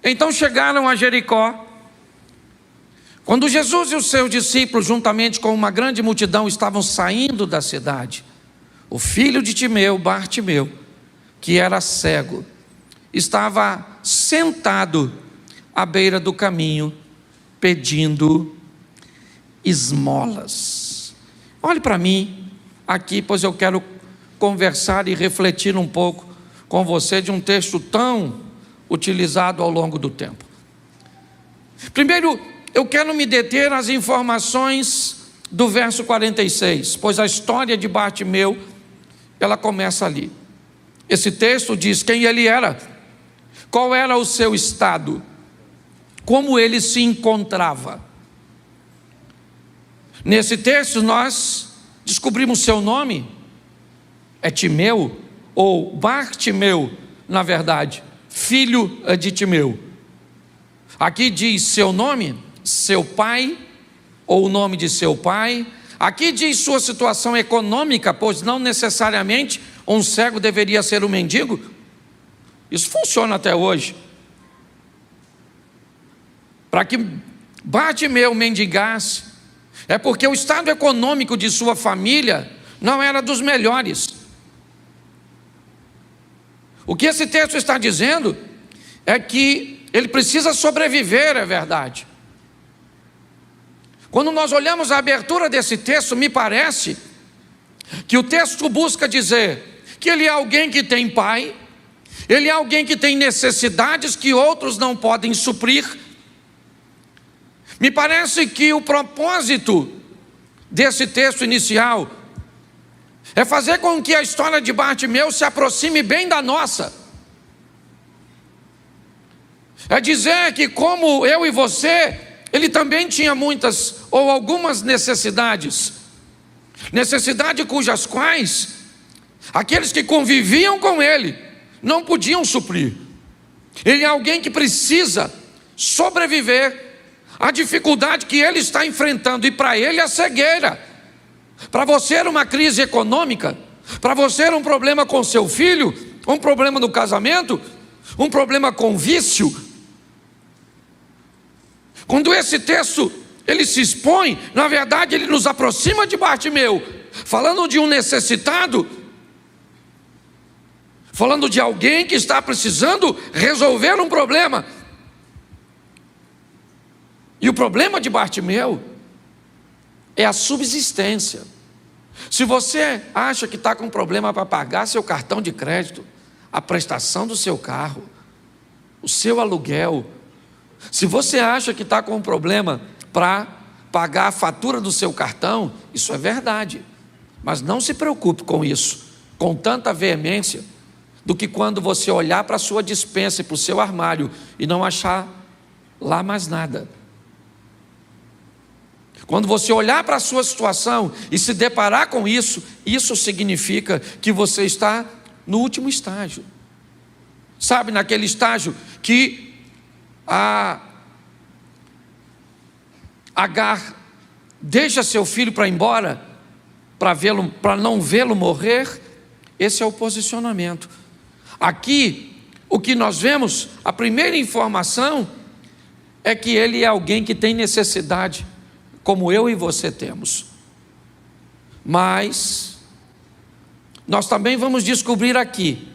Então chegaram a Jericó. Quando Jesus e os seus discípulos, juntamente com uma grande multidão, estavam saindo da cidade, o filho de Timeu, Bartimeu, que era cego, estava sentado à beira do caminho, pedindo esmolas. Olhe para mim aqui, pois eu quero conversar e refletir um pouco com você de um texto tão utilizado ao longo do tempo. Primeiro, eu quero me deter às informações do verso 46, pois a história de Bartimeu, ela começa ali. Esse texto diz quem ele era, qual era o seu estado, como ele se encontrava. Nesse texto nós descobrimos seu nome, é Timeu, ou Bartimeu, na verdade, filho de Timeu. Aqui diz seu nome, seu pai, ou o nome de seu pai. Aqui diz sua situação econômica, pois não necessariamente um cego deveria ser um mendigo. Isso funciona até hoje. Para que Bartimeu mendigasse, é porque o estado econômico de sua família não era dos melhores. O que esse texto está dizendo é que ele precisa sobreviver, é verdade. Quando nós olhamos a abertura desse texto, me parece que o texto busca dizer que ele é alguém que tem pai, ele é alguém que tem necessidades que outros não podem suprir. Me parece que o propósito desse texto inicial é fazer com que a história de Bartimeu se aproxime bem da nossa. É dizer que, como eu e você, ele também tinha muitas ou algumas necessidades, necessidades cujas quais aqueles que conviviam com ele não podiam suprir. Ele é alguém que precisa sobreviver à dificuldade que ele está enfrentando, e para ele a cegueira. Para você era uma crise econômica, para você era um problema com seu filho, um problema no casamento, um problema com vício. Quando esse texto ele se expõe, na verdade ele nos aproxima de Bartimeu, falando de um necessitado, falando de alguém que está precisando resolver um problema. E o problema de Bartimeu é a subsistência. Se você acha que está com problema para pagar seu cartão de crédito, a prestação do seu carro, o seu aluguel, se você acha que está com um problema para pagar a fatura do seu cartão, isso é verdade. Mas não se preocupe com isso, com tanta veemência, do que quando você olhar para a sua despensa e para o seu armário e não achar lá mais nada. Quando você olhar para a sua situação e se deparar com isso, isso significa que você está no último estágio. Sabe, naquele estágio que a Agar deixa seu filho para ir embora, para não vê-lo morrer. Esse é o posicionamento. Aqui, o que nós vemos, a primeira informação é que ele é alguém que tem necessidade, como eu e você temos. Mas nós também vamos descobrir aqui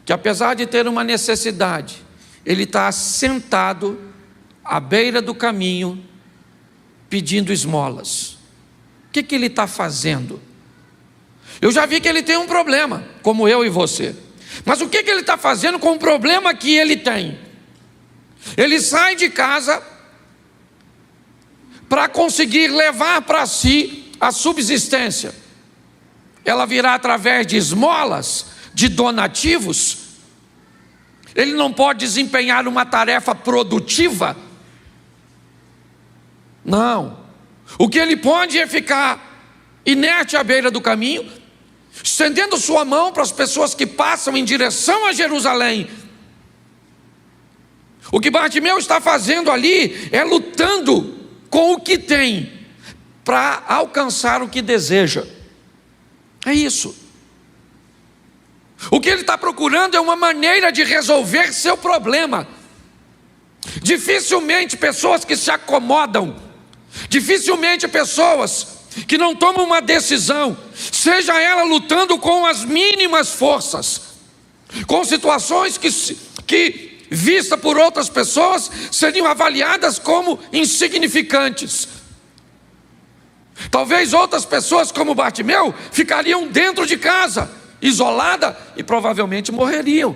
que, apesar de ter uma necessidade, ele está sentado à beira do caminho pedindo esmolas. O que ele está fazendo? Eu já vi que ele tem um problema, como eu e você. Mas o que ele está fazendo com o problema que ele tem? Ele sai de casa para conseguir levar para si a subsistência. Ela virá através de esmolas, de donativos. Ele não pode desempenhar uma tarefa produtiva. Não. O que ele pode é ficar inerte à beira do caminho, estendendo sua mão para as pessoas que passam em direção a Jerusalém. O que Bartimeu está fazendo ali é lutando com o que tem para alcançar o que deseja. É isso. O que ele está procurando é uma maneira de resolver seu problema. Dificilmente pessoas que se acomodam, dificilmente pessoas que não tomam uma decisão, seja ela lutando com as mínimas forças, com situações que vista por outras pessoas, seriam avaliadas como insignificantes. Talvez outras pessoas, como Bartimeu, ficariam dentro de casa, isolada, e provavelmente morreriam,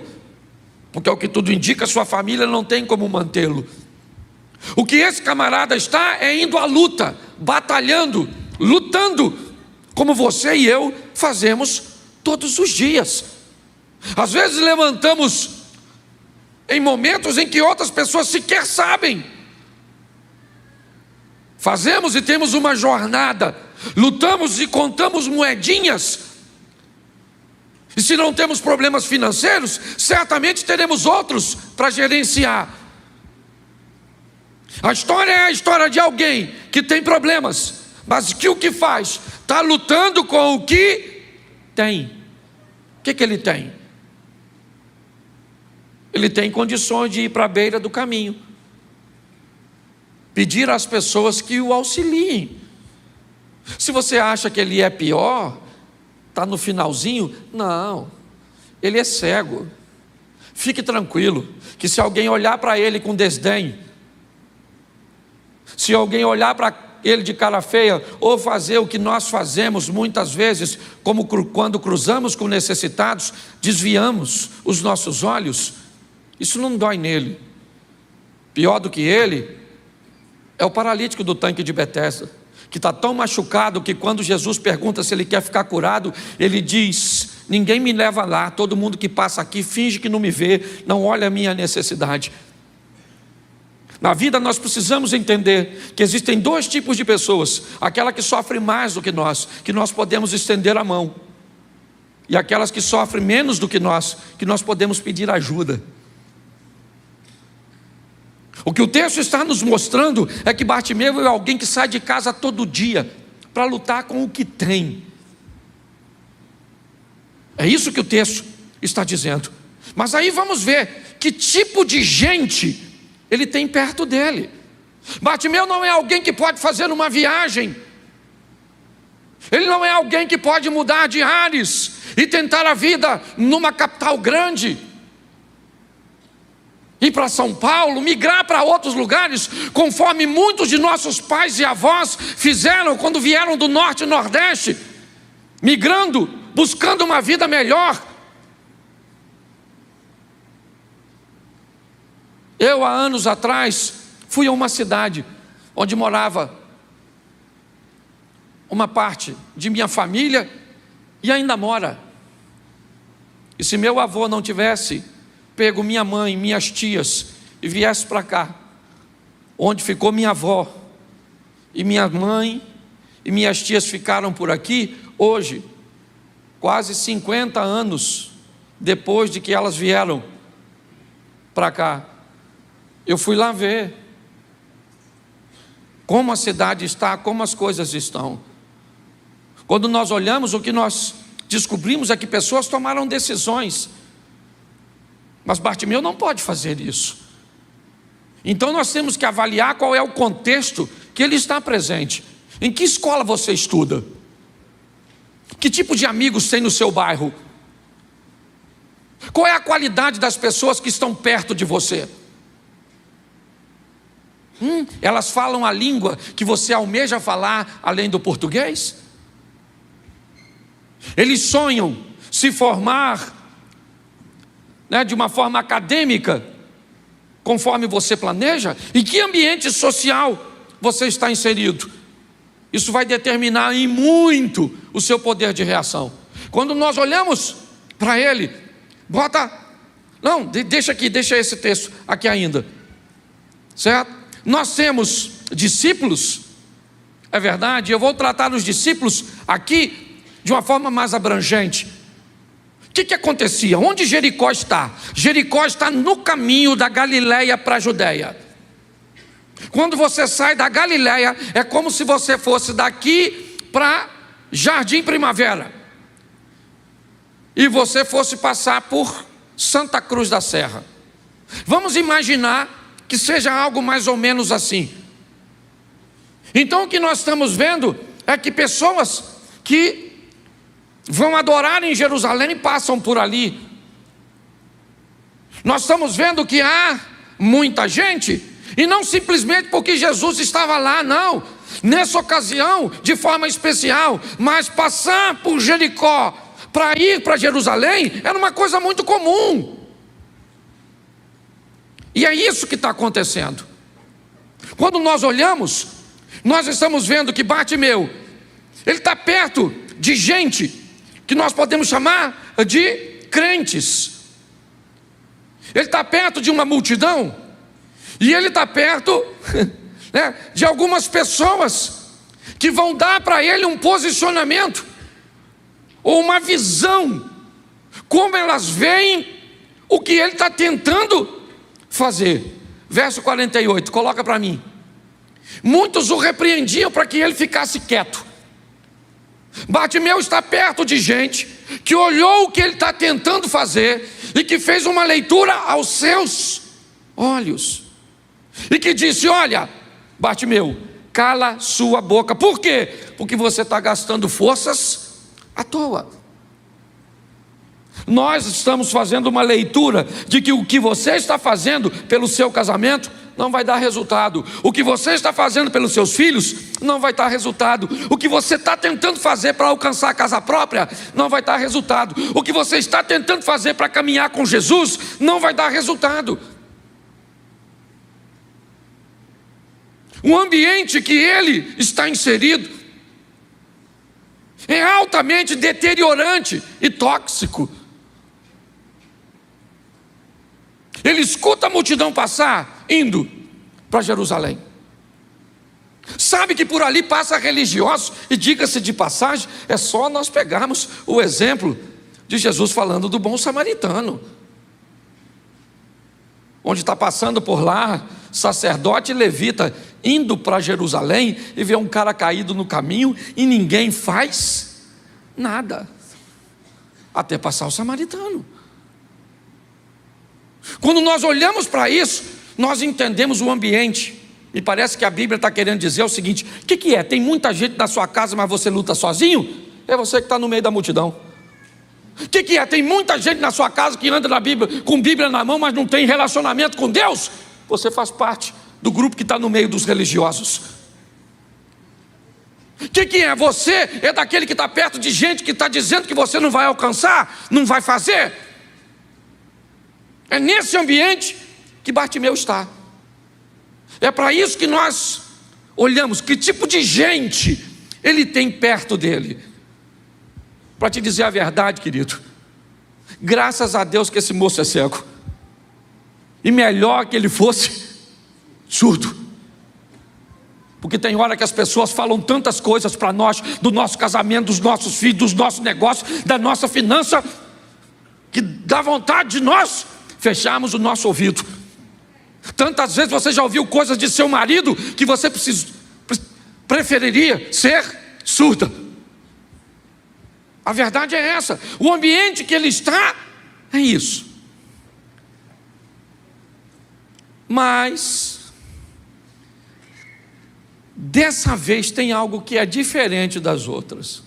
porque, ao que tudo indica, sua família não tem como mantê-lo. O que esse camarada está é indo à luta, batalhando, lutando, como você e eu fazemos todos os dias. Às vezes levantamos em momentos em que outras pessoas sequer sabem. Fazemos e temos uma jornada, lutamos e contamos moedinhas. E se não temos problemas financeiros, certamente teremos outros para gerenciar. A história é a história de alguém que tem problemas, mas que o que faz? Está lutando com o que tem. O que ele tem? Ele tem condições de ir para a beira do caminho, pedir às pessoas que o auxiliem. Se você acha que ele é pior, está no finalzinho, não, ele é cego. Fique tranquilo, que se alguém olhar para ele com desdém, se alguém olhar para ele de cara feia, ou fazer o que nós fazemos muitas vezes, como quando cruzamos com necessitados, desviamos os nossos olhos, isso não dói nele. Pior do que ele é o paralítico do tanque de Betesda, que está tão machucado que quando Jesus pergunta se ele quer ficar curado, ele diz: ninguém me leva lá, todo mundo que passa aqui finge que não me vê, não olha a minha necessidade. Na vida nós precisamos entender que existem dois tipos de pessoas: aquela que sofre mais do que nós podemos estender a mão, e aquelas que sofrem menos do que nós podemos pedir ajuda. O que o texto está nos mostrando é que Bartimeu é alguém que sai de casa todo dia para lutar com o que tem. É isso que o texto está dizendo. Mas aí vamos ver que tipo de gente ele tem perto dele. Bartimeu não é alguém que pode fazer uma viagem. Ele não é alguém que pode mudar de ares e tentar a vida numa capital grande, ir para São Paulo, migrar para outros lugares, conforme muitos de nossos pais e avós fizeram quando vieram do norte e nordeste, migrando, buscando uma vida melhor. Eu, há anos atrás, fui a uma cidade onde morava uma parte de minha família e ainda mora. E se meu avô não tivesse pego minha mãe, minhas tias e viesse para cá, onde ficou minha avó, e minha mãe e minhas tias ficaram por aqui, hoje, quase 50 anos depois de que elas vieram para cá, eu fui lá ver como a cidade está, como as coisas estão. Quando nós olhamos, o que nós descobrimos é que pessoas tomaram decisões, mas Bartimeu não pode fazer isso. Então nós temos que avaliar qual é o contexto que ele está presente. Em que escola você estuda? Que tipo de amigos tem no seu bairro? Qual é a qualidade das pessoas que estão perto de você? Elas falam a língua que você almeja falar além do português? Eles sonham se formar, de uma forma acadêmica, conforme você planeja? Em que ambiente social você está inserido? Isso vai determinar em muito o seu poder de reação. Quando nós olhamos para ele, deixa esse texto aqui ainda, certo? Nós temos discípulos, é verdade, eu vou tratar os discípulos aqui de uma forma mais abrangente. O que acontecia? Onde Jericó está? Jericó está no caminho da Galileia para a Judéia. Quando você sai da Galileia, é como se você fosse daqui para Jardim Primavera e você fosse passar por Santa Cruz da Serra. Vamos imaginar que seja algo mais ou menos assim. Então o que nós estamos vendo é que pessoas que vão adorar em Jerusalém passam por ali. Nós estamos vendo que há muita gente, e não simplesmente porque Jesus estava lá, não. Nessa ocasião, de forma especial, mas passar por Jericó para ir para Jerusalém era uma coisa muito comum. E é isso que está acontecendo. Quando nós olhamos, nós estamos vendo que Bartimeu, ele está perto de gente que nós podemos chamar de crentes. Ele está perto de uma multidão, e ele está perto de algumas pessoas que vão dar para ele um posicionamento, ou uma visão, como elas veem o que ele está tentando fazer. Verso 48, coloca para mim. Muitos o repreendiam para que ele ficasse quieto. Bartimeu está perto de gente que olhou o que ele está tentando fazer e que fez uma leitura aos seus olhos, e que disse: olha, Bartimeu, cala sua boca. Por quê? Porque você está gastando forças à toa. Nós estamos fazendo uma leitura de que o que você está fazendo pelo seu casamento não vai dar resultado. O que você está fazendo pelos seus filhos não vai dar resultado. O que você está tentando fazer para alcançar a casa própria não vai dar resultado. O que você está tentando fazer para caminhar com Jesus não vai dar resultado. O ambiente que ele está inserido é altamente deteriorante e tóxico. Ele escuta a multidão passar, indo para Jerusalém. Sabe que por ali passa religiosos, e diga-se de passagem, é só nós pegarmos o exemplo de Jesus falando do bom samaritano, onde está passando por lá sacerdote e levita, indo para Jerusalém, e vê um cara caído no caminho, e ninguém faz nada, até passar o samaritano. Quando nós olhamos para isso, nós entendemos o ambiente. E parece que a Bíblia está querendo dizer o seguinte: o que é? Tem muita gente na sua casa, mas você luta sozinho? É você que está no meio da multidão. O que é? Tem muita gente na sua casa que anda na Bíblia, com Bíblia na mão, mas não tem relacionamento com Deus? Você faz parte do grupo que está no meio dos religiosos. O que é? Você é daquele que está perto de gente que está dizendo que você não vai alcançar, não vai fazer. É nesse ambiente que Bartimeu está. É para isso que nós olhamos que tipo de gente ele tem perto dele. Para te dizer a verdade, querido, graças a Deus que esse moço é cego, e melhor que ele fosse surdo, porque tem hora que as pessoas falam tantas coisas para nós, do nosso casamento, dos nossos filhos, dos nossos negócios, da nossa finança, que dá vontade de nós fecharmos o nosso ouvido. Tantas vezes você já ouviu coisas de seu marido que você preferiria ser surda. A verdade é essa. O ambiente que ele está é isso. Mas dessa vez tem algo que é diferente das outras.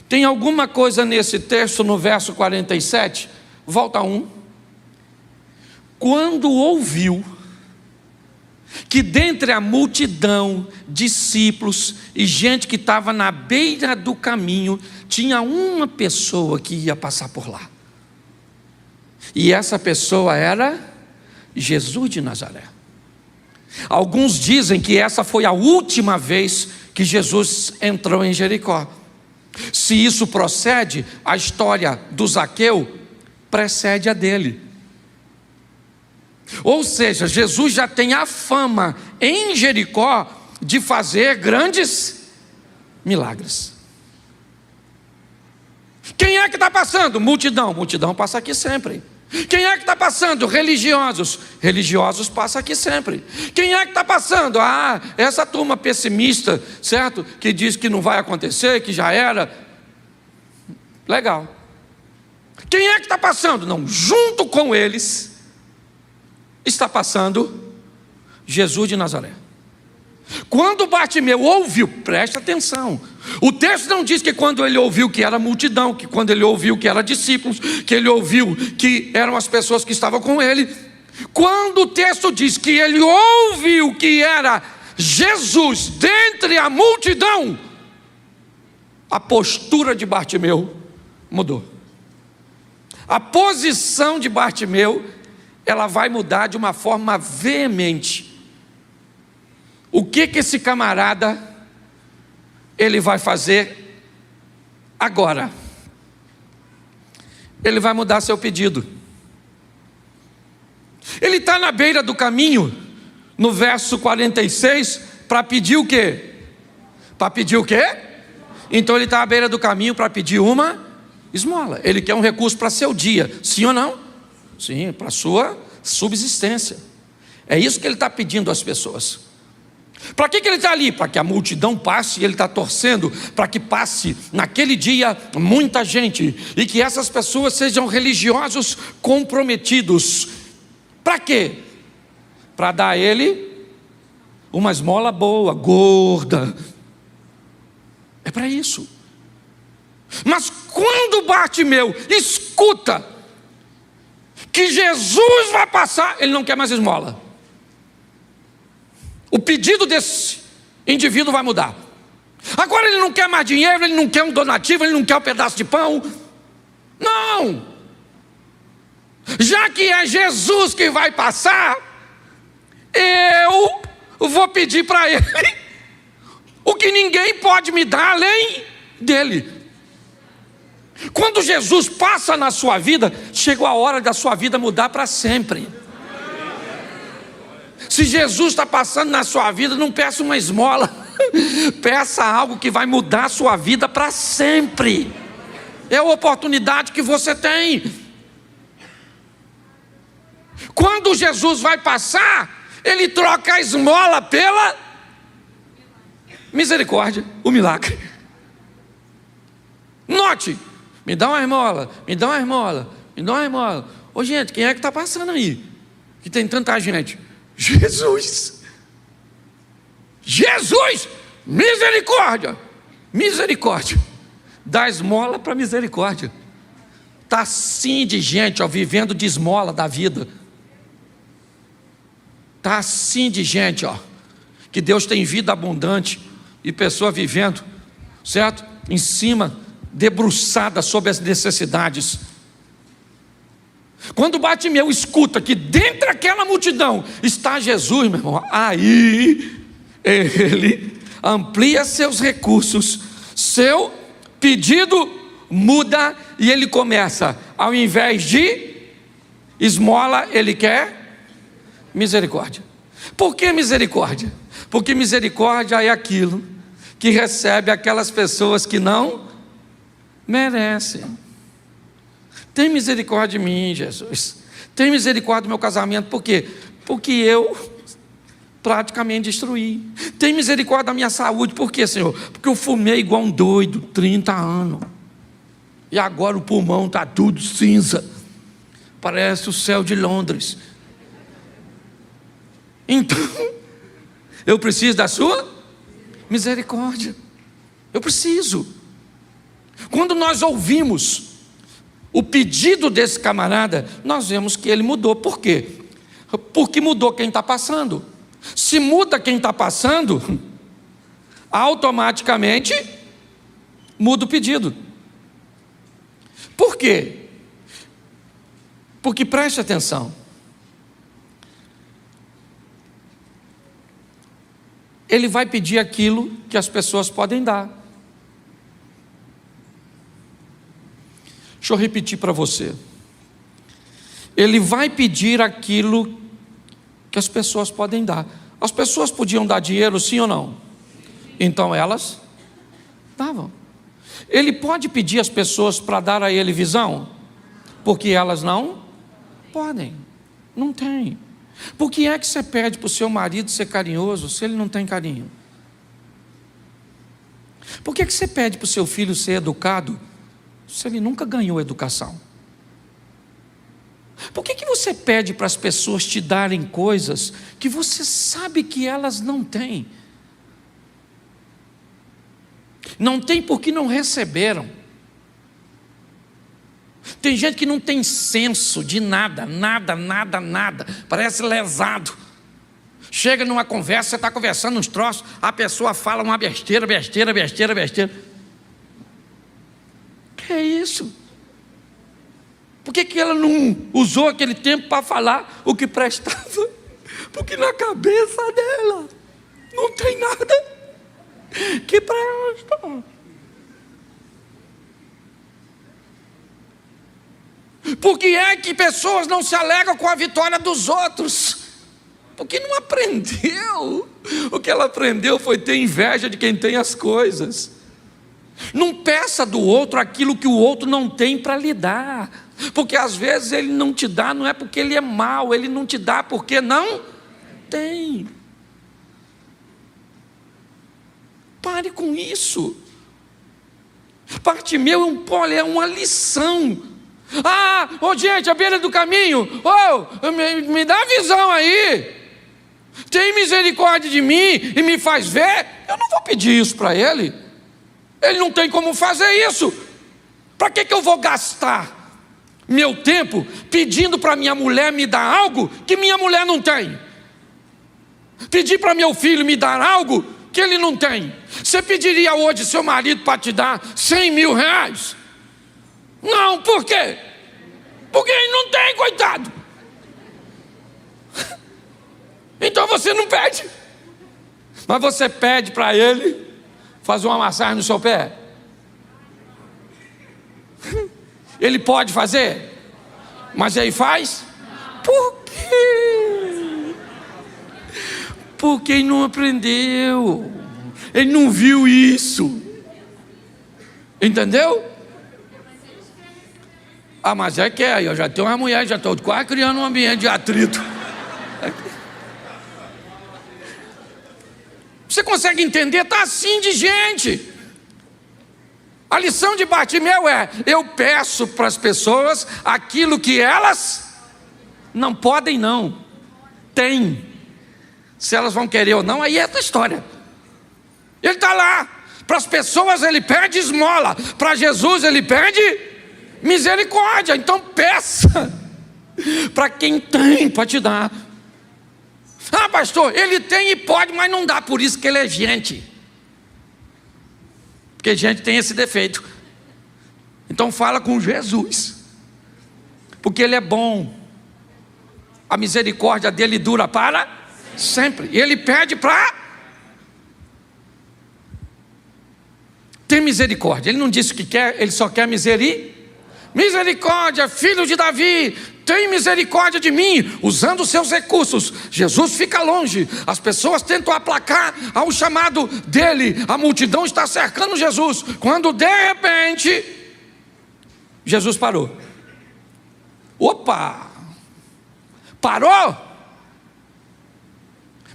Tem alguma coisa nesse texto, no verso 47, volta 1. Quando ouviu que dentre a multidão, discípulos e gente que estava na beira do caminho, tinha uma pessoa que ia passar por lá. E essa pessoa era Jesus de Nazaré. Alguns dizem que essa foi a última vez que Jesus entrou em Jericó. Se isso procede, a história do Zaqueu precede a dele. Ou seja, Jesus já tem a fama em Jericó de fazer grandes milagres. Quem é que está passando? Multidão. Multidão passa aqui sempre. Quem é que está passando? Religiosos. Religiosos passa aqui sempre. Quem é que está passando? Essa turma pessimista, certo? Que diz que não vai acontecer, que já era. Legal. Quem é que está passando? Não, junto com eles está passando Jesus de Nazaré. Quando Bartimeu ouviu, preste atenção, o texto não diz que quando ele ouviu que era multidão, que quando ele ouviu que eram discípulos, que ele ouviu que eram as pessoas que estavam com ele. Quando o texto diz que ele ouviu que era Jesus dentre a multidão, a postura de Bartimeu mudou. A posição de Bartimeu, ela vai mudar de uma forma veemente. O que esse camarada, ele vai fazer agora? Ele vai mudar seu pedido. Ele está na beira do caminho, no verso 46, para pedir o quê? Para pedir o quê? Então ele está à beira do caminho para pedir uma esmola. Ele quer um recurso para seu dia, sim ou não? Sim, para sua subsistência. É isso que ele está pedindo às pessoas. Para que ele está ali? Para que a multidão passe, e ele está torcendo para que passe naquele dia muita gente, e que essas pessoas sejam religiosos comprometidos. Para quê? Para dar a ele uma esmola boa, gorda. É para isso. Mas quando Bartimeu escuta que Jesus vai passar, ele não quer mais esmola. O pedido desse indivíduo vai mudar. Agora ele não quer mais dinheiro, ele não quer um donativo, ele não quer um pedaço de pão. Não! Já que é Jesus que vai passar, eu vou pedir para ele o que ninguém pode me dar além dele. Quando Jesus passa na sua vida, chegou a hora da sua vida mudar para sempre. Se Jesus está passando na sua vida, não peça uma esmola, peça algo que vai mudar a sua vida para sempre. É a oportunidade que você tem. Quando Jesus vai passar, ele troca a esmola pela misericórdia, o milagre. Note, me dá uma esmola, me dá uma esmola, me dá uma esmola. Ô gente, quem é que está passando aí? Que tem tanta gente. Jesus, Jesus, misericórdia, misericórdia, dá esmola para misericórdia. Está assim de gente, ó, vivendo de esmola da vida. Está assim de gente, ó, que Deus tem vida abundante e pessoa vivendo, certo? Em cima, debruçada sobre as necessidades. Quando Bartimeu escuta que dentro daquela multidão está Jesus, meu irmão, aí ele amplia seus recursos, seu pedido muda e ele começa, ao invés de esmola, ele quer misericórdia. Por que misericórdia? Porque misericórdia é aquilo que recebe aquelas pessoas que não merecem. Tem misericórdia de mim, Jesus. Tem misericórdia do meu casamento. Por quê? Porque eu praticamente destruí. Tem misericórdia da minha saúde. Por quê, Senhor? Porque eu fumei igual um doido, 30 anos. E agora o pulmão está tudo cinza. Parece o céu de Londres. Então, eu preciso da sua misericórdia. Eu preciso. Quando nós ouvimos o pedido desse camarada, nós vemos que ele mudou. Por quê? Porque mudou quem está passando. Se muda quem está passando, automaticamente muda o pedido. Por quê? Porque preste atenção, ele vai pedir aquilo que as pessoas podem dar. Deixa eu repetir para você. Ele vai pedir aquilo que as pessoas podem dar. As pessoas podiam dar dinheiro, sim ou não? Então elas davam. Ele pode pedir às pessoas para dar a ele visão? Porque elas não podem. Não tem. Por que é que você pede para o seu marido ser carinhoso se ele não tem carinho? Por que você pede para o seu filho ser educado se ele nunca ganhou educação? Por que você pede para as pessoas te darem coisas que você sabe que elas não têm? Não tem porque não receberam. Tem gente que não tem senso de nada, parece lesado. Chega numa conversa, você está conversando uns troços, a pessoa fala uma besteira. Que é isso? Por que ela não usou aquele tempo para falar o que prestava? Porque na cabeça dela não tem nada que presta. Por que é que pessoas não se alegram com a vitória dos outros? Porque não aprendeu. O que ela aprendeu foi ter inveja de quem tem as coisas. Não peça do outro aquilo que o outro não tem para lhe dar. Porque às vezes ele não te dá, não é porque ele é mau, ele não te dá porque não tem. Pare com isso. Bartimeu é uma lição. Gente, à beira do caminho, me dá visão aí. Tem misericórdia de mim e me faz ver. Eu não vou pedir isso para ele. Ele não tem como fazer isso. Para que eu vou gastar meu tempo pedindo para minha mulher me dar algo que minha mulher não tem? Pedir para meu filho me dar algo que ele não tem. Você pediria hoje seu marido para te dar 100 mil reais? Não, por quê? Porque ele não tem, coitado. Então você não pede. Mas você pede para ele fazer uma massagem no seu pé. Ele pode fazer? Mas aí faz? Por quê? Porque ele não aprendeu. Ele não viu isso. Entendeu? Mas é que eu já tenho uma mulher, já estou quase criando um ambiente de atrito. Você consegue entender? Está assim de gente. A lição de Bartimeu é: eu peço para as pessoas aquilo que elas não podem, não tem. Se elas vão querer ou não, aí é outra história. Ele está lá. Para as pessoas ele pede esmola, para Jesus ele pede misericórdia. Então peça para quem tem para te dar. Pastor, ele tem e pode, mas não dá, por isso que ele é gente. Porque gente tem esse defeito. Então fala com Jesus, porque ele é bom. A misericórdia dele dura para sempre. E ele pede para ter misericórdia. Ele não disse o que quer, ele só quer misericórdia, filho de Davi, tem misericórdia de mim. Usando os seus recursos, Jesus fica longe. As pessoas tentam aplacar ao chamado dele. A multidão está cercando Jesus, quando de repente Jesus parou. Opa! Parou?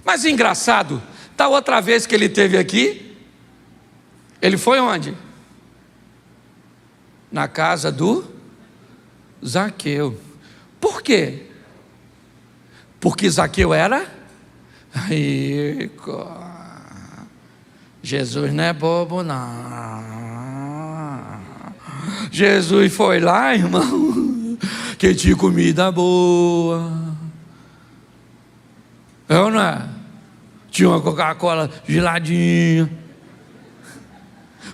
Mas engraçado, da outra vez que ele esteve aqui, ele foi onde? Na casa do Zaqueu. Por quê? Porque Zaqueu era rico. Jesus não é bobo, não. Jesus foi lá, irmão, que tinha comida boa. É ou não é? Tinha uma Coca-Cola geladinha.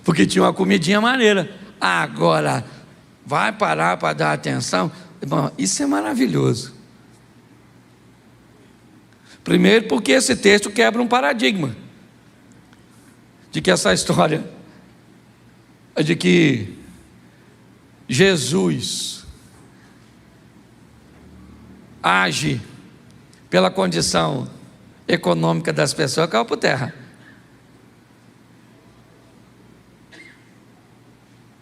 Porque tinha uma comidinha maneira. Agora, vai parar para dar atenção? Bom, isso é maravilhoso. Primeiro porque esse texto quebra um paradigma de que essa história é de que Jesus age pela condição econômica das pessoas, caiu por terra.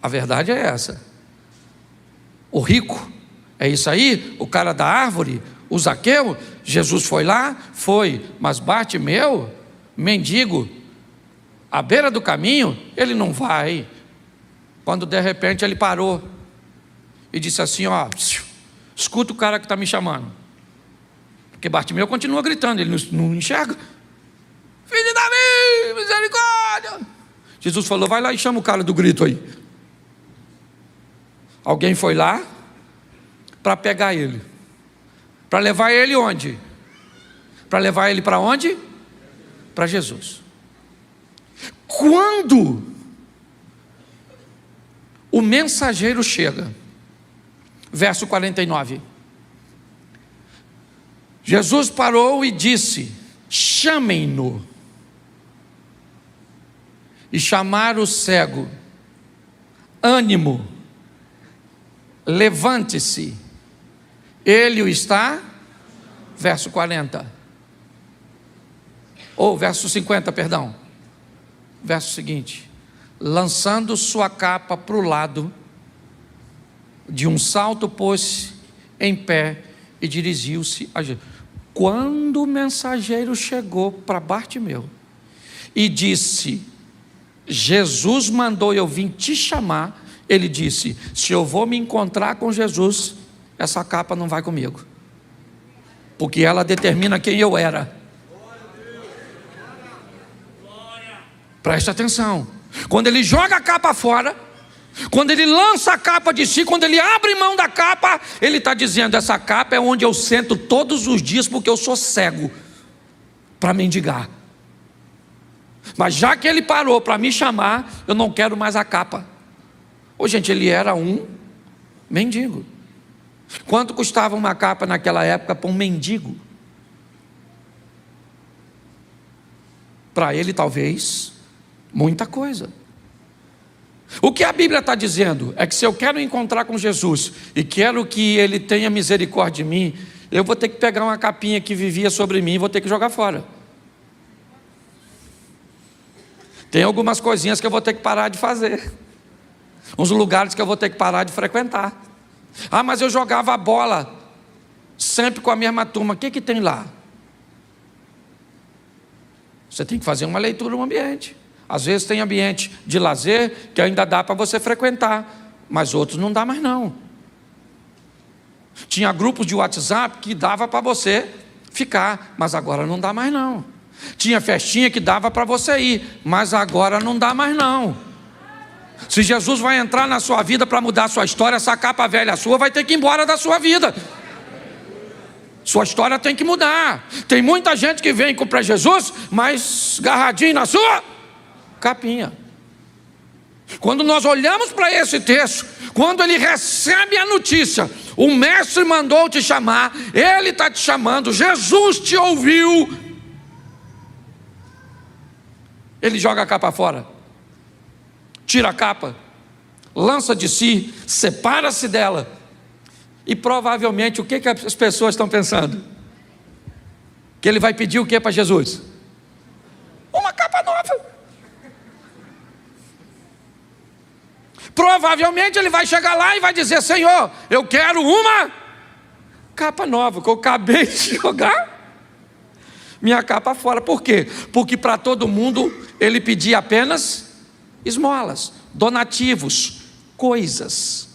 A verdade é essa. O rico, é isso aí, o cara da árvore, o Zaqueu, Jesus foi lá, foi, mas Bartimeu, mendigo, à beira do caminho, ele não vai. Quando de repente ele parou e disse assim: Escuta o cara que está me chamando. Porque Bartimeu continua gritando, ele não enxerga. Filho de Davi, misericórdia. Jesus falou, vai lá e chama o cara do grito aí. Alguém foi lá para pegar ele. Para levar ele onde? Para levar ele para onde? Para Jesus. Quando o mensageiro chega, verso 49, Jesus parou e disse, chamem-no. E chamaram o cego, ânimo, levante-se, ele o está, verso 40, ou verso 50, perdão, verso seguinte, lançando sua capa para o lado, de um salto pôs-se em pé e dirigiu-se a Jesus. Quando o mensageiro chegou para Bartimeu e disse, Jesus mandou eu vim te chamar, ele disse, se eu vou me encontrar com Jesus, essa capa não vai comigo, porque ela determina quem eu era. Preste atenção, quando ele joga a capa fora, quando ele lança a capa de si, quando ele abre mão da capa, ele está dizendo, essa capa é onde eu sento todos os dias, porque eu sou cego, para mendigar. Mas já que ele parou para me chamar, eu não quero mais a capa. Ô gente, ele era um mendigo. Quanto custava uma capa naquela época para um mendigo? Para ele talvez, muita coisa. O que a Bíblia está dizendo é que se eu quero encontrar com Jesus e quero que Ele tenha misericórdia de mim, eu vou ter que pegar uma capinha que vivia sobre mim e vou ter que jogar fora. Tem algumas coisinhas que eu vou ter que parar de fazer, uns lugares que eu vou ter que parar de frequentar. Ah, mas eu jogava a bola sempre com a mesma turma, o que tem lá? Você tem que fazer uma leitura no ambiente. Às vezes tem ambiente de lazer que ainda dá para você frequentar, mas outros não dá mais não. Tinha grupos de WhatsApp que dava para você ficar, mas agora não dá mais não. Tinha festinha que dava para você ir, mas agora não dá mais não. Se Jesus vai entrar na sua vida para mudar a sua história, essa capa velha sua vai ter que ir embora da sua vida. Sua história tem que mudar. Tem muita gente que vem para Jesus, mas garradinho na sua capinha. Quando nós olhamos para esse texto, quando ele recebe a notícia, o mestre mandou te chamar, ele está te chamando, Jesus te ouviu, ele joga a capa fora, tira a capa, lança de si, separa-se dela, e provavelmente o que as pessoas estão pensando? Que ele vai pedir o que para Jesus? Uma capa nova. Provavelmente ele vai chegar lá e vai dizer, Senhor, eu quero uma capa nova, que eu acabei de jogar minha capa fora. Por quê? Porque para todo mundo ele pedia apenas esmolas, donativos, coisas.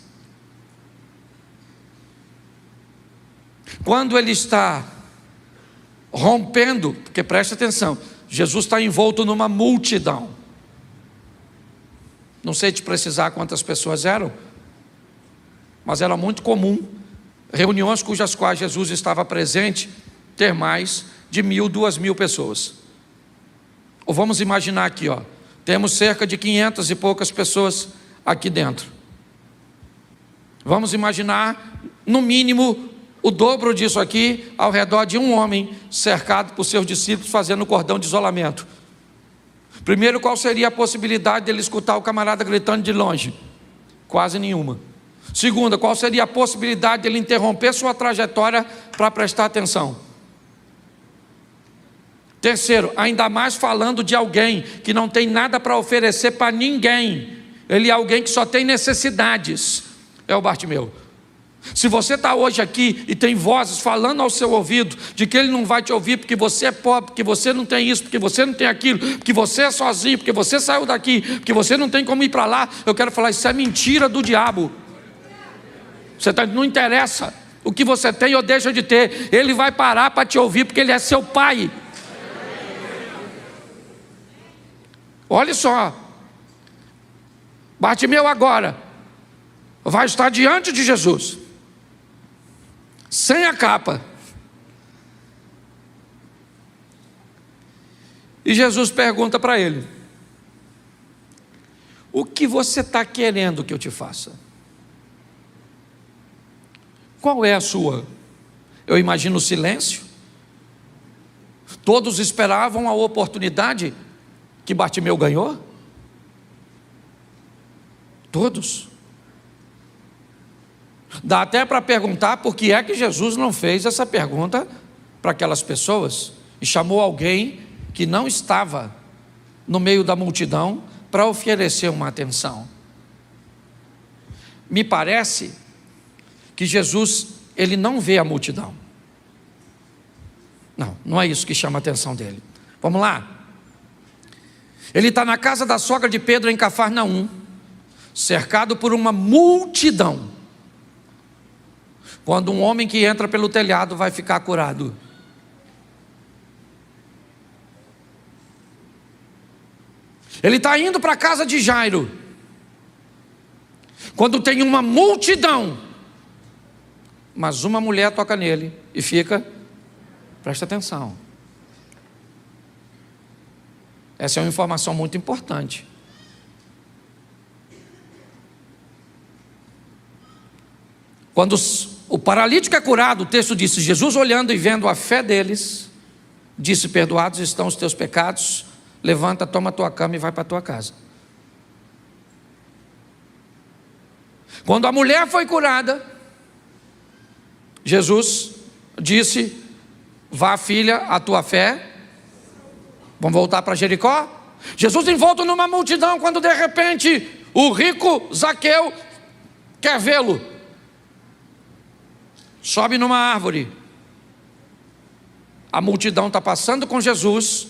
Quando ele está rompendo, porque preste atenção, Jesus está envolto numa multidão. Não sei te precisar quantas pessoas eram, mas era muito comum reuniões cujas quais Jesus estava presente ter mais de 1.000, 2.000 pessoas. Ou vamos imaginar aqui, temos cerca de 500 e poucas pessoas aqui dentro. Vamos imaginar no mínimo o dobro disso aqui ao redor de um homem cercado por seus discípulos fazendo cordão de isolamento. Primeiro, qual seria a possibilidade dele escutar o camarada gritando de longe? Quase nenhuma. Segunda, qual seria a possibilidade dele interromper sua trajetória para prestar atenção? Terceiro, ainda mais falando de alguém que não tem nada para oferecer para ninguém. Ele é alguém que só tem necessidades. É o Bartimeu. Se você está hoje aqui e tem vozes falando ao seu ouvido de que ele não vai te ouvir porque você é pobre, porque você não tem isso, porque você não tem aquilo, porque você é sozinho, porque você saiu daqui, porque você não tem como ir para lá, eu quero falar, isso é mentira do diabo. Não interessa o que você tem ou deixa de ter, Ele vai parar para te ouvir, porque Ele é seu Pai. Olha só, Bartimeu agora vai estar diante de Jesus, sem a capa, e Jesus pergunta para ele: o que você está querendo que eu te faça? Qual é a sua? Eu imagino o silêncio. Todos esperavam a oportunidade que Bartimeu ganhou. Todos. Dá até para perguntar por que é que Jesus não fez essa pergunta para aquelas pessoas e chamou alguém que não estava no meio da multidão para oferecer uma atenção. Me parece que Jesus, ele não vê a multidão. Não é isso que chama a atenção dele. Vamos lá. Ele está na casa da sogra de Pedro em Cafarnaum, cercado por uma multidão. Quando um homem que entra pelo telhado vai ficar curado. Ele está indo para a casa de Jairo, quando tem uma multidão, mas uma mulher toca nele e fica, presta atenção. Essa é uma informação muito importante. Quando o paralítico é curado, o texto diz: Jesus, olhando e vendo a fé deles, disse: perdoados estão os teus pecados, levanta, toma a tua cama e vai para a tua casa. Quando a mulher foi curada, Jesus disse: vá, filha, a tua fé. Vamos voltar para Jericó? Jesus envolto numa multidão, quando de repente o rico Zaqueu quer vê-lo. Sobe numa árvore. A multidão está passando com Jesus.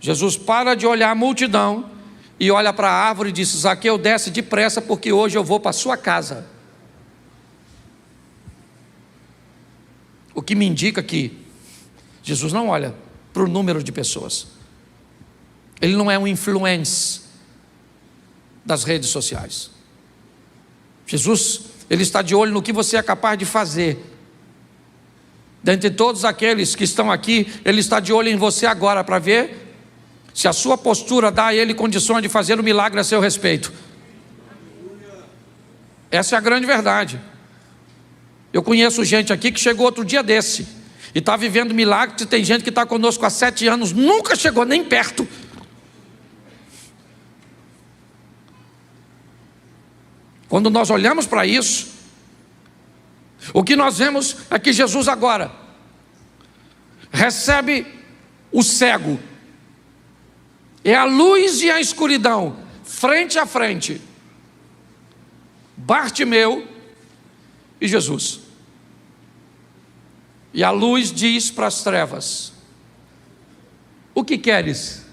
Jesus para de olhar a multidão e olha para a árvore e diz: Zaqueu, desce depressa, porque hoje eu vou para a sua casa. O que me indica que Jesus não olha para o número de pessoas. Ele não é um influencer das redes sociais. Jesus, ele está de olho no que você é capaz de fazer. Dentre todos aqueles que estão aqui, ele está de olho em você agora para ver se a sua postura dá a ele condições de fazer um milagre a seu respeito. Essa é a grande verdade. Eu conheço gente aqui que chegou outro dia desse e está vivendo milagre. Tem gente que está conosco há 7 anos, nunca chegou nem perto. Quando nós olhamos para isso, o que nós vemos é que Jesus agora recebe o cego. É a luz e a escuridão, frente a frente. Bartimeu e Jesus. E a luz diz para as trevas: o que queres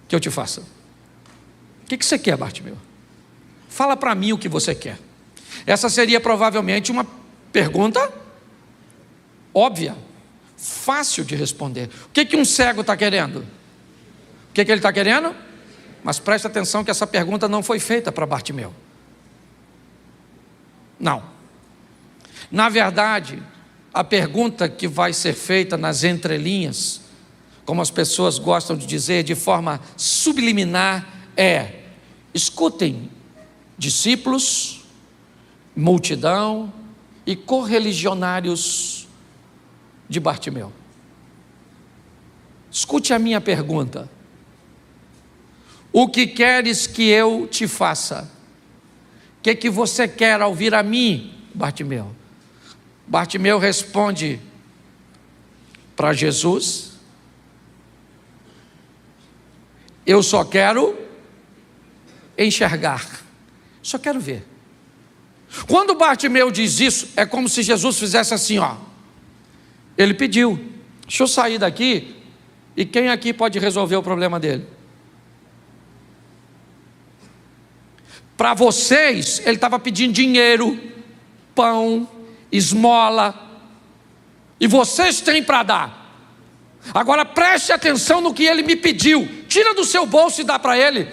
que eu te faça? O que você quer, Bartimeu? Fala para mim o que você quer. Essa seria provavelmente uma pergunta óbvia, fácil de responder. O que um cego está querendo? O que ele está querendo? Mas preste atenção que essa pergunta não foi feita para Bartimeu. Não. Na verdade, a pergunta que vai ser feita nas entrelinhas, como as pessoas gostam de dizer de forma subliminar, é: escutem, discípulos, multidão e correligionários de Bartimeu. Escute a minha pergunta: o que queres que eu te faça? O que você quer ao vir a mim, Bartimeu? Bartimeu responde para Jesus: eu só quero enxergar, só quero ver. Quando Bartimeu diz isso, é como se Jesus fizesse assim, ó. Ele pediu: deixa eu sair daqui, e quem aqui pode resolver o problema dele? Para vocês, ele estava pedindo dinheiro, pão, esmola, e vocês têm para dar. Agora preste atenção no que ele me pediu. Tira do seu bolso e dá para ele.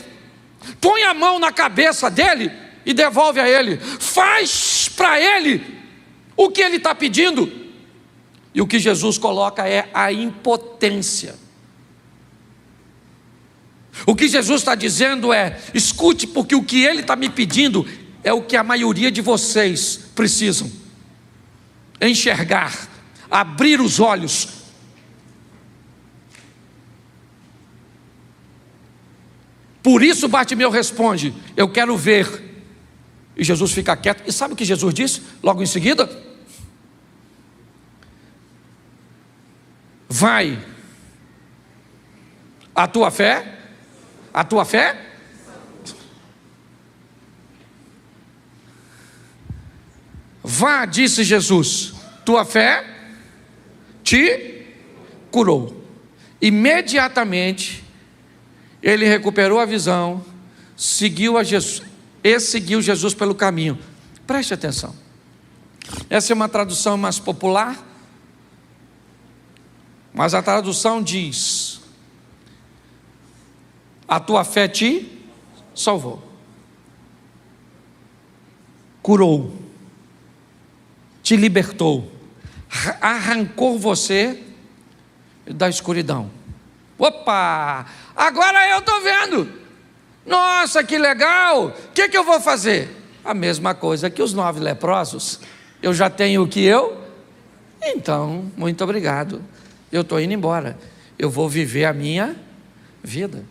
Põe a mão na cabeça dele e devolve a ele. Faz para ele o que ele está pedindo. E o que Jesus coloca é a impotência. O que Jesus está dizendo é: escute, porque o que ele está me pedindo é o que a maioria de vocês precisam enxergar, abrir os olhos. Por isso Bartimeu responde: eu quero ver. E Jesus fica quieto. E sabe o que Jesus disse logo em seguida? Vai, a tua fé, vá, disse Jesus, tua fé te curou. Imediatamente ele recuperou a visão, seguiu Jesus pelo caminho. Preste atenção. Essa é uma tradução mais popular, mas a tradução diz: a tua fé te salvou, curou, te libertou, arrancou você da escuridão. Opa, agora eu estou vendo. Nossa, que legal. O que eu vou fazer? A mesma coisa que os 9 leprosos. Eu já tenho o que então, muito obrigado, eu estou indo embora. Eu vou viver a minha vida.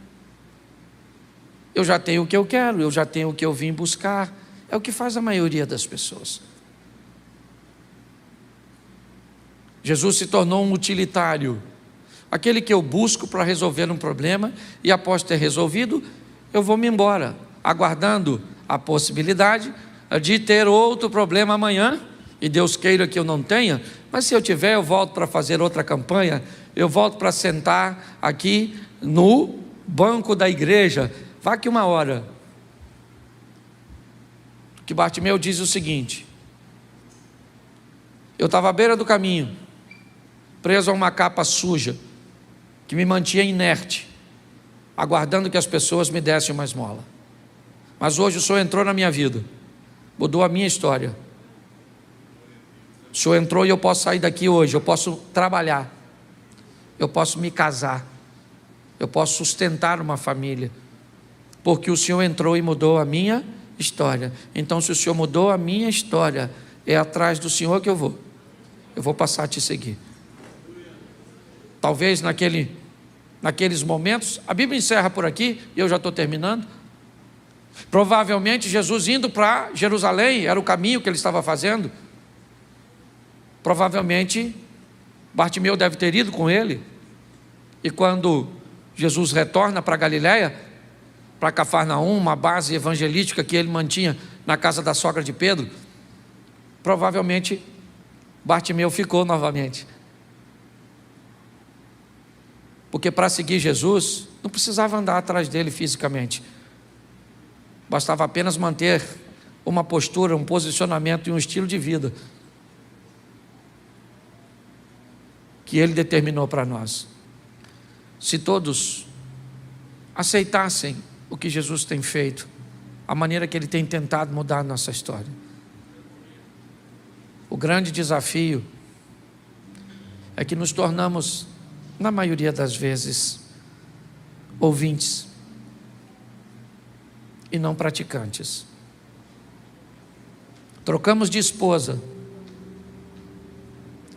Eu já tenho o que eu quero, eu já tenho o que eu vim buscar. É o que faz a maioria das pessoas. Jesus se tornou um utilitário, aquele que eu busco para resolver um problema, e após ter resolvido, eu vou me embora, aguardando a possibilidade de ter outro problema amanhã, e Deus queira que eu não tenha, mas se eu tiver, eu volto para fazer outra campanha, eu volto para sentar aqui no banco da igreja, vá aqui uma hora. Que Bartimeu diz o seguinte: eu estava à beira do caminho, preso a uma capa suja, que me mantinha inerte, aguardando que as pessoas me dessem uma esmola. Mas hoje o Senhor entrou na minha vida, mudou a minha história. O Senhor entrou e eu posso sair daqui hoje, eu posso trabalhar, eu posso me casar, eu posso sustentar uma família, porque o Senhor entrou e mudou a minha história. Então, se o Senhor mudou a minha história, é atrás do Senhor que eu vou passar a te seguir. Talvez naqueles momentos, a Bíblia encerra por aqui, e eu já estou terminando. Provavelmente Jesus indo para Jerusalém, era o caminho que ele estava fazendo. Provavelmente Bartimeu deve ter ido com ele. E quando Jesus retorna para Galiléia, para Cafarnaum, uma base evangelística que ele mantinha na casa da sogra de Pedro, provavelmente Bartimeu ficou novamente. Porque para seguir Jesus, não precisava andar atrás dele fisicamente. Bastava apenas manter uma postura, um posicionamento e um estilo de vida que ele determinou para nós. Se todos aceitassem o que Jesus tem feito, a maneira que ele tem tentado mudar a nossa história. O grande desafio é que nos tornamos, na maioria das vezes, ouvintes e não praticantes. Trocamos de esposa,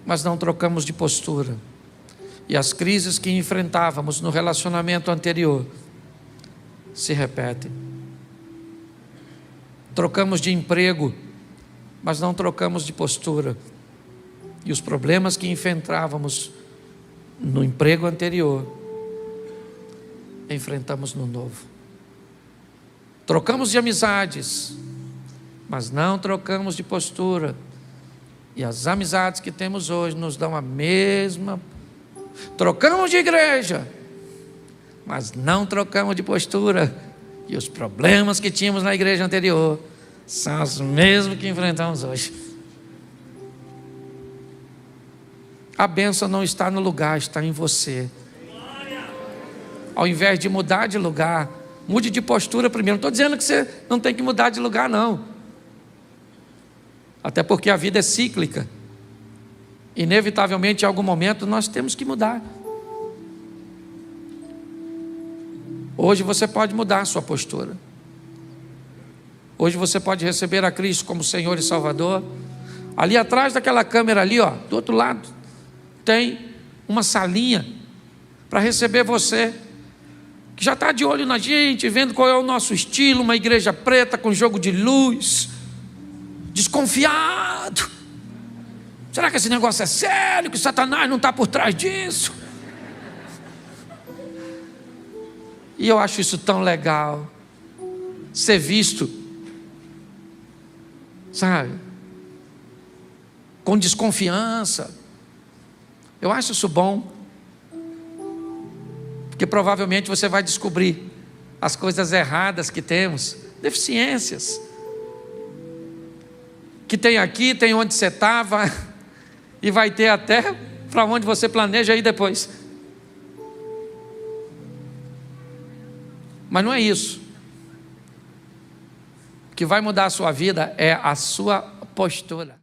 mas não trocamos de postura. E as crises que enfrentávamos no relacionamento anterior se repetem. Trocamos de emprego, mas não trocamos de postura. E os problemas que enfrentávamos no emprego anterior, enfrentamos no novo. Trocamos de amizades, mas não trocamos de postura. E as amizades que temos hoje nos dão a mesma. Trocamos de igreja, mas não trocamos de postura. E os problemas que tínhamos na igreja anterior são os mesmos que enfrentamos hoje. A bênção não está no lugar, está em você. Ao invés de mudar de lugar, mude de postura primeiro. Não estou dizendo que você não tem que mudar de lugar, não. Até porque a vida é cíclica. Inevitavelmente, em algum momento, nós temos que mudar. Hoje você pode mudar a sua postura. Hoje você pode receber a Cristo como Senhor e Salvador. Ali atrás daquela câmera ali, ó, do outro lado, tem uma salinha para receber você, que já está de olho na gente, vendo qual é o nosso estilo, uma igreja preta com jogo de luz, desconfiado. Será que esse negócio é sério, que Satanás não está por trás disso? E eu acho isso tão legal, ser visto, sabe, com desconfiança. Eu acho isso bom, porque provavelmente você vai descobrir as coisas erradas que temos, deficiências, que tem aqui, tem onde você estava, e vai ter até para onde você planeja ir depois. Mas não é isso. O que vai mudar a sua vida é a sua postura.